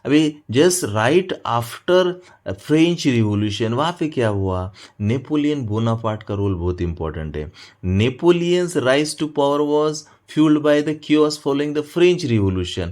अभी just right after French revolution वहाँ पे क्या हुआ, नेपोलियन बोनापार्ट का रोल बहुत इंपॉर्टेंट है। Napoleon's rise to power was fueled by the chaos following the French Revolution,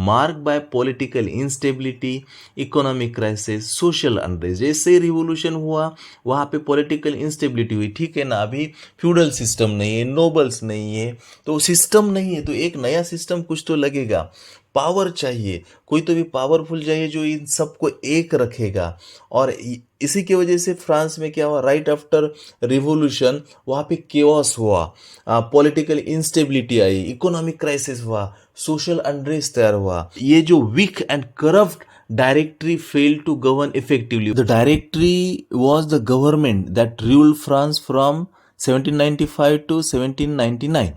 marked by political instability, economic crisis, social unrest। जैसे revolution हुआ वहाँ पे पॉलिटिकल इंस्टेबिलिटी हुई, ठीक है ना। अभी फ्यूडल सिस्टम नहीं है, नोबल्स नहीं है, तो सिस्टम नहीं है, तो एक नया सिस्टम कुछ तो लगेगा। पावर चाहिए, कोई तो भी पावरफुल चाहिए जो इन सबको एक रखेगा। और इसी की वजह से फ्रांस में क्या हुआ, राइट आफ्टर रिवोल्यूशन वहाँ पे केओस हुआ, पॉलिटिकल इंस्टेबिलिटी आई, इकोनॉमिक क्राइसिस हुआ, सोशल अनरेस्ट तैयार हुआ। ये जो weak and corrupt directory failed to govern effectively. The directory was the government that ruled France from 1795 to 1799,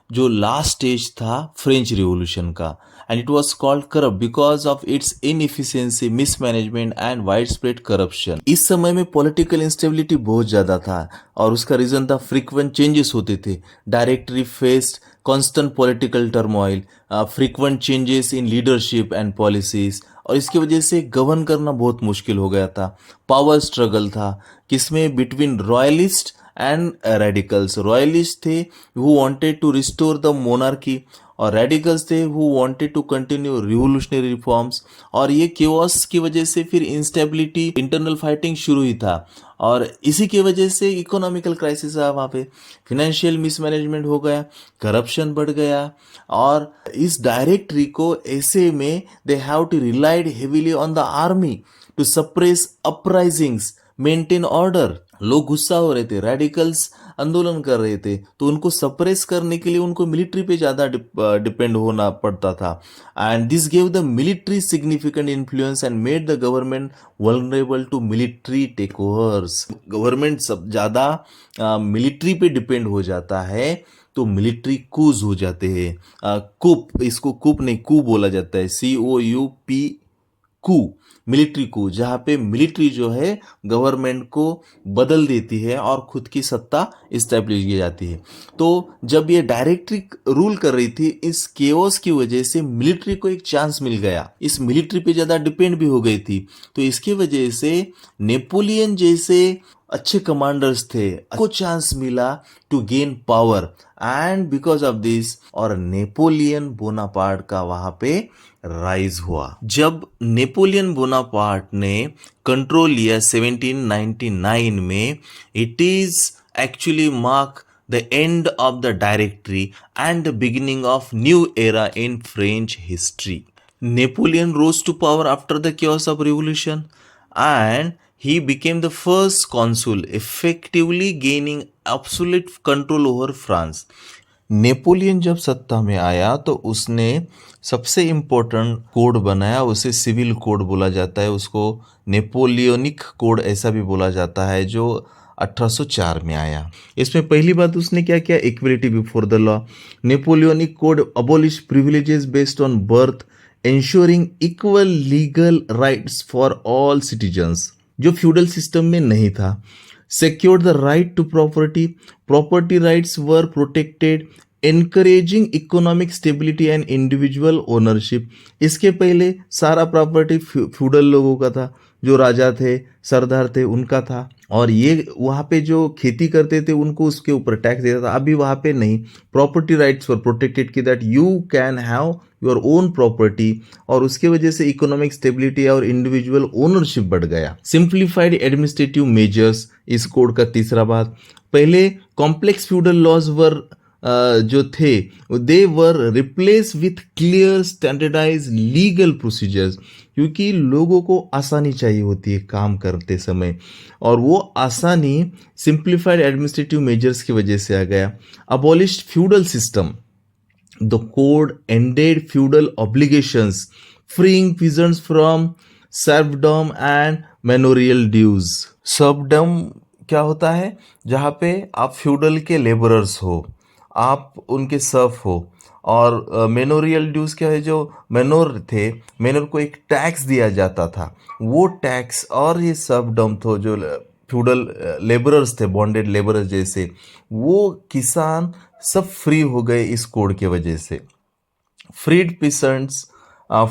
जो लास्ट स्टेज था फ्रेंच रिवॉल्यूशन का। And it was called corrupt because of its inefficiency, mismanagement and wide spread corruption. इस समय में political instability बहुत ज़्यादा था और उसका रीज़न था फ्रीक्वेंट चेंजेस होते थे। Directory faced constant political turmoil, frequent changes in leadership and policies, और इसकी वजह से गवर्न करना बहुत मुश्किल हो गया था। पावर स्ट्रगल था किसमें, between royalist and radicals. Royalist थे who wanted to restore the monarchy, और रेडिकल्स थे who wanted to continue revolutionary reforms. और ये केओस की वजह से फिर इंस्टेबिलिटी, इंटरनल फाइटिंग शुरू ही था, और इसी की वजह से इकोनॉमिकल क्राइसिस आया वहाँ पे, फिनेंशियल मिसमैनेजमेंट हो गया, करप्शन बढ़ गया। और इस डायरेक्टरी को ऐसे में they have to relied heavily on the army to suppress uprisings, maintain order. लोग गुस्सा हो रहे थे, रेडिकल्स आंदोलन कर रहे थे, तो उनको सप्रेस करने के लिए उनको मिलिट्री पे ज़्यादा डिपेंड होना पड़ता था। And this gave the military significant influence and made the government vulnerable to military take overs. Government सब ज़्यादा मिलिट्री पे डिपेंड हो जाता है तो मिलिट्री कूज हो जाते हैं। कूप, इसको कूप नहीं कू बोला जाता है, COUP, कू, मिलिट्री कू, जहाँ पे मिलिट्री जो है गवर्नमेंट को बदल देती है और खुद की सत्ता इस्टेब्लिश की जाती है। तो जब ये डायरेक्टरी रूल कर रही थी, इस केओस की वजह से मिलिट्री को एक चांस मिल गया, इस मिलिट्री पे ज़्यादा डिपेंड भी हो गई थी। तो इसकी वजह से नेपोलियन जैसे अच्छे कमांडर्स थे को चांस मिला to gain power, and because of this और नेपोलियन बोनापार्ट का वहां पे राइज हुआ। जब नेपोलियन बोनापार्ट ने कंट्रोल लिया 1799 में, it is actually mark the end of the directory and the beginning of new era in French history. Napoleon rose to power after the chaos of revolution, and he became the first consul, effectively gaining absolute control over France. Napoleon जब सत्ता में आया तो उसने सबसे important code बनाया, उसे civil code बोला जाता है, उसको नेपोलियनिक कोड ऐसा भी बोला जाता है, जो 1804 में आया। इसमें पहली बात उसने क्या किया, equality before the law. Napoleonic code abolish privileges based on birth, ensuring equal legal rights for all citizens, जो फ्यूडल सिस्टम में नहीं था। Secured the right to property, property rights were protected, encouraging economic stability and individual ownership। इसके पहले सारा property feudal लोगों का था, जो राजा थे, सरदार थे, उनका था, और ये वहाँ पे जो खेती करते थे उनको उसके ऊपर टैक्स देता था। अभी वहाँ पे नहीं, प्रॉपर्टी राइट्स फॉर प्रोटेक्टेड कि that you can have your own property, और उसके वजह से इकोनॉमिक स्टेबिलिटी और इंडिविजुअल ओनरशिप बढ़ गया। सिंप्लीफाइड एडमिनिस्ट्रेटिव मेजर्स, इस कोड का तीसरा बात। पहले कॉम्प्लेक्स फ्यूडल लॉज वर जो थे they were replace with clear standardise legal procedures, क्योंकि लोगों को आसानी चाहिए होती है काम करते समय, और वो आसानी सिंप्लीफाइड एडमिनिस्ट्रेटिव मेजर्स की वजह से आ गया। Abolished feudal system, the code ended feudal obligations, freeing peasants from serfdom and manorial dues। serfdom क्या होता है, जहाँ पे आप फ्यूडल के लेबरर्स हो, आप उनके सर्फ हो, और मेनोरियल ड्यूज क्या है, जो मेनोर थे, मेनोर को एक टैक्स दिया जाता था, वो टैक्स, और ये सर्फडम तो जो फ्यूडल लेबरर्स थे, बॉन्डेड लेबरर्स जैसे, वो किसान सब फ्री हो गए इस कोड के वजह से। Freed peasants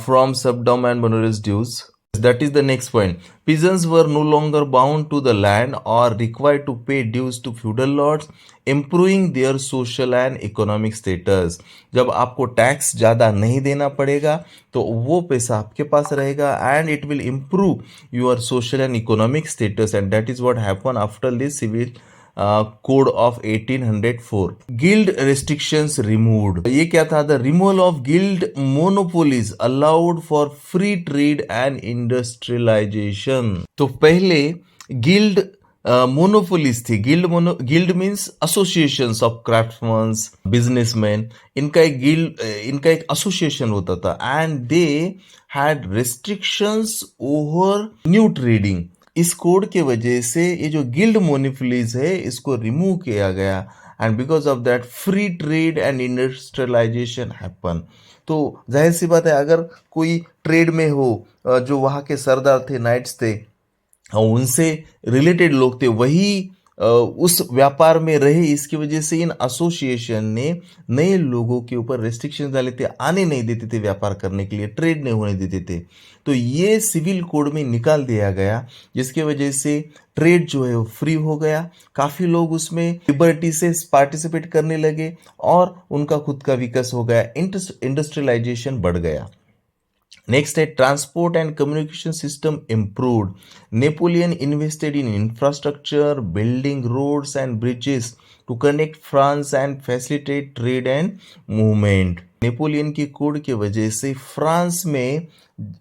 from subdom and monorail dues. That is the next point. Peasants were no longer bound to the land or required to pay dues to feudal lords, improving their social and economic status. जब आपको tax ज़्यादा नहीं देना पड़ेगा तो वो पैसा आपके पास रहेगा and it will improve your social and economic status, and that is what happened after this civil code of 1804. Guild restrictions removed. ये क्या था? The removal of guild monopolies allowed for free trade and industrialization. तो पहले guild monopolies थी. Guild means associations of craftsman, businessman. इनका एक association होता था and they had restrictions over new trading. इस कोड के वजह से ये जो गिल्ड मोनोपोलीज है इसको रिमूव किया गया and because of that free trade and industrialization happen. तो जाहिर सी बात है, अगर कोई ट्रेड में हो, जो वहाँ के सरदार थे, नाइट्स थे, उनसे रिलेटेड लोग थे, वही उस व्यापार में रहे. इसकी वजह से इन एसोसिएशन ने नए लोगों के ऊपर रेस्ट्रिक्शन डाले थे, आने नहीं देते थे व्यापार करने के लिए, ट्रेड नहीं होने देते थे. तो ये सिविल कोड में निकाल दिया गया, जिसकी वजह से ट्रेड जो है वो फ्री हो गया. काफ़ी लोग उसमें लिबर्टी से पार्टिसिपेट करने लगे और उनका खुद का विकास हो गया, इंडस्ट्रियलाइजेशन बढ़ गया. नेक्स्ट है transport and communication system improved. Napoleon invested in infrastructure, building roads and bridges to connect France and facilitate trade and movement. Napoleon की कोड की वजह से फ्रांस में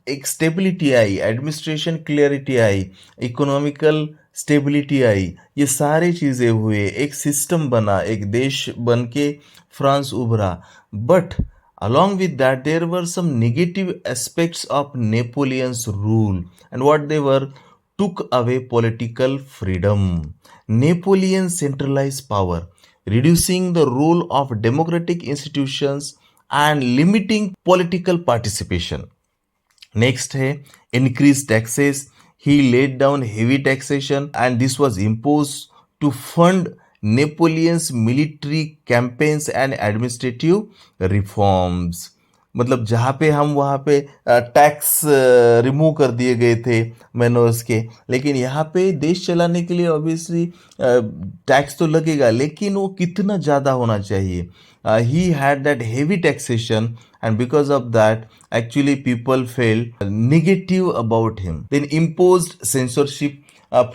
एक स्टेबिलिटी आई, एडमिनिस्ट्रेशन क्लियरिटी आई, इकोनॉमिकल स्टेबिलिटी आई. ये सारी चीज़ें हुए, एक सिस्टम बना, एक देश बन के फ्रांस उभरा. But along with that, there were some negative aspects of Napoleon's rule, and what they were: took away political freedom. Napoleon centralized power, reducing the role of democratic institutions and limiting political participation. Next है increased taxes. He laid down heavy taxation and this was imposed to fund Napoleon's military campaigns and administrative reforms. मतलब जहाँ पे हम वहाँ पे tax remove कर दिए गए थे मैनर्स के, लेकिन यहाँ पे देश चलाने के लिए ऑब्वियसली टैक्स तो लगेगा, लेकिन वो कितना ज़्यादा होना चाहिए. He had that heavy taxation and because of that actually people felt negative about him. Then imposed censorship.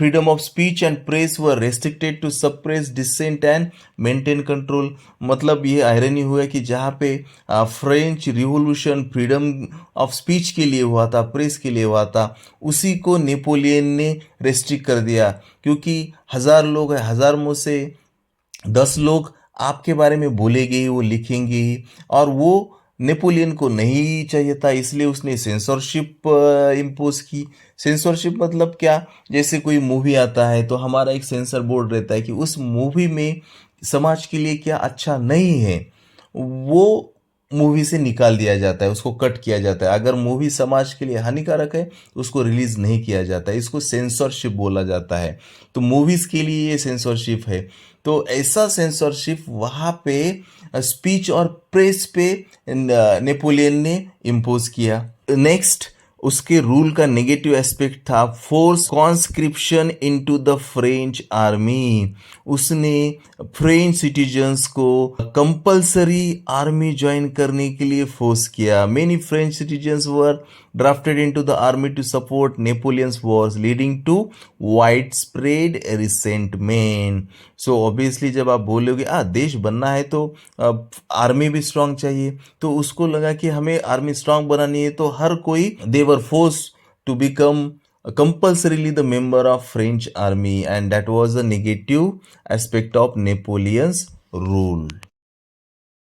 Freedom of speech and press were restricted to suppress dissent and maintain control. मतलब ये irony हुआ कि जहाँ पे French revolution freedom of speech के लिए हुआ था, प्रेस के लिए हुआ था, उसी को नेपोलियन ने रेस्ट्रिक्ट कर दिया. क्योंकि 1000 लोग हैं, 1000 में से 10 लोग आपके बारे में बोलेंगे ही, वो लिखेंगे ही, और वो नेपोलियन को नहीं चाहिए था, इसलिए उसने सेंसरशिप इम्पोज की. सेंसरशिप मतलब क्या? जैसे कोई मूवी आता है तो हमारा एक सेंसर बोर्ड रहता है कि उस मूवी में समाज के लिए क्या अच्छा नहीं है, वो मूवी से निकाल दिया जाता है, उसको कट किया जाता है. अगर मूवी समाज के लिए हानिकारक है उसको रिलीज नहीं किया जाता है, इसको सेंसरशिप बोला जाता है. तो मूवीज के लिए ये सेंसरशिप है. तो ऐसा सेंसरशिप वहाँ पे स्पीच और प्रेस पे नेपोलियन ने इम्पोज किया. नेक्स्ट उसके रूल का नेगेटिव एस्पेक्ट था force conscription into the French army. उसने फ्रेंच सिटीजन्स को कंपल्सरी आर्मी ज्वाइन करने के लिए फोर्स किया. Many French citizens were drafted into the army to support Napoleon's wars leading to widespread resentment. So obviously जब आप बोलोगे देश बनना है तो आर्मी भी स्ट्रांग चाहिए, तो उसको लगा कि हमें आर्मी स्ट्रांग बनानी है, तो हर कोई they were force to become compulsorily the member of French army, and that was a negative aspect of Napoleon's rule.